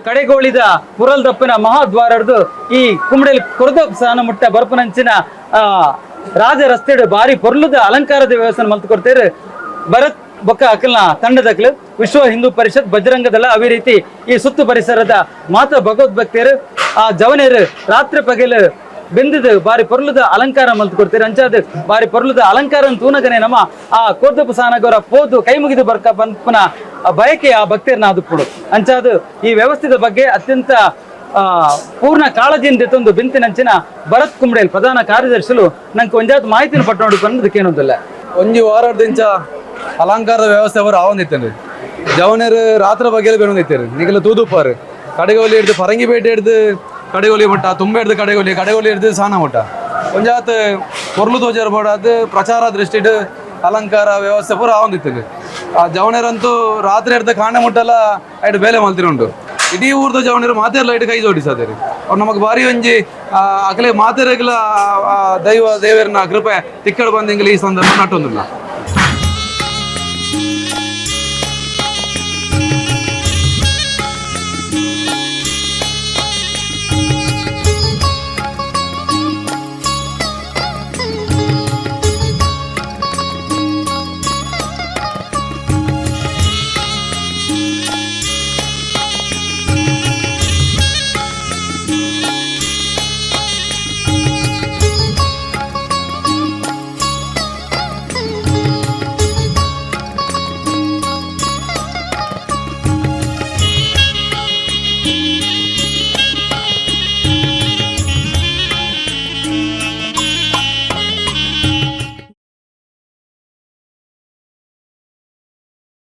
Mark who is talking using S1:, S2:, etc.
S1: ಕಡೆಗೋಳಿದ ಪುರಲ್ ದಪ್ಪನ ಮಹಾದ್ವಾರಡ್ದು ಈ ಕುಂಬಳೇಲಿ ಕೊರದಪ್ಪ ಸಾನ ಮುಟ್ಟ ಬರ್ಪನಂಚಿನ ರಾಜ ರಸ್ತೆಡ್ ಬಾರಿ ಪೊರ್ಲುದ ಅಲಂಕಾರದ ವ್ಯವಸ್ಥೆ ಮಲ್ತು ಕೊಡ್ತೇರು. ಭರತ್ ಬೊಕ್ಕ ಅಕಲ್ನ ತಂಡದಕ್ಲು ವಿಶ್ವ ಹಿಂದೂ ಪರಿಷತ್ ಬಜರಂಗ ದಳ ಅದೇ ರೀತಿ ಈ ಸುತ್ತು ಪರಿಸರದ ಮಾತ ಭಗವದ್ಭಕ್ತರು ಆ ಜವನೇರು ರಾತ್ರಿ ಪಗಲು ಬೆಂದಿದ್ದು ಬಾರಿ ಪೊರ್ಲುದ ಅಲಂಕಾರ ಮಲ್ತು ಕೊಡ್ತೀರಿ. ಅಂಚಾದ ಬಾರಿ ಪೊರ್ಲುದ ಅಲಂಕಾರ ತೂನಗನೆ ನಮ್ಮ ಆ ಕೋರ್ದಪ್ಪ ಸಾನಗೌರ ಪೋದು ಕೈ ಮುಗಿದು ಬರ್ಕ ಬಂಪನ ಬಯಕೆ ಆ ಭಕ್ತರನ್ನ ಆದುಕೊಡು. ಅಂಚಾದ ಈ ವ್ಯವಸ್ಥೆದ ಬಗ್ಗೆ ಅತ್ಯಂತ ಪೂರ್ಣ ಕಾಳಜಿಯಿಂದ ತಂದು ಬಿಂತಿನಂಚಿನ ಭರತ್ ಕುಂಬಳೇಲ್ ಪ್ರಧಾನ ಕಾರ್ಯದರ್ಶಿಲು ನಂಗೆ ಒಂಜಾತ್ ಮಾಹಿತಿನ ಪಟ್ಟು ನೋಡಿ ಬಂದದಕ್ಕೇನೊಂದಿಲ್ಲ.
S2: ಒಂಜಿ ವಾರದಿಂದ ಅಲಂಕಾರದ ವ್ಯವಸ್ಥೆ ಅವರು ಆವಂದಿತ್ತೇನೆ. ಜವನೇರು ರಾತ್ರಿ ಬಗ್ಗೆಲ್ಲ ಬೆಳೊಂದಿತ್ತೇರು ನಿಗಲ ತೂದುಪಾರು ಕಡೆಗೋಲಿ ಹಿಡ್ದು ಪರಂಗಿಪೇಟೆ ಹಿಡ್ದು ಕಡೆಗೋಲಿ ಮಟ್ಟ ತುಂಬ ಹಿಡ್ದು ಕಡೆಗೋಲಿ ಹಿಡ್ದು ಸಾನ ಮಟ್ಟ ಒಂಜಾತ್ ಪೊರ್ಲು ತೋಜರ್ ಬೋಡಾದ ಪ್ರಚಾರ ದೃಷ್ಟಿಡ್ ಅಲಂಕಾರ ವ್ಯವಸ್ಥೆ ಪೂರ ಆವಂದಿತ್ತೇನೆ. ಆ ಜವನೇರಂತೂ ರಾತ್ರಿ ಹಿಡ್ದು ಕಾಂಡೆ ಮುಟ್ಟೆಲ್ಲ ಐಟು ಬೇಲೆ ಮಲ್ತಿರುಂಟು. ಇಡೀ ಊರ್ದ ಜವನೇರು ಮಾತೆಲ್ಲ ಇಟ್ಟು ಕೈ ಜೋಡಿಸದೇರಿ. ಅವ್ರು ನಮಗೆ ಬಾರಿ ಒಂಜಿ ಅಕಲೆ ಮಾತೆರೆಗ್ಲ ದೇವರನ್ನ ಕೃಪೆ ತಿಕ್ಕಡು ಬಂದಿಂಗ್ಲಿ ಈ ಸಂದರ್ಭ ನಟ್ಟೊಂದಿಲ್ಲ.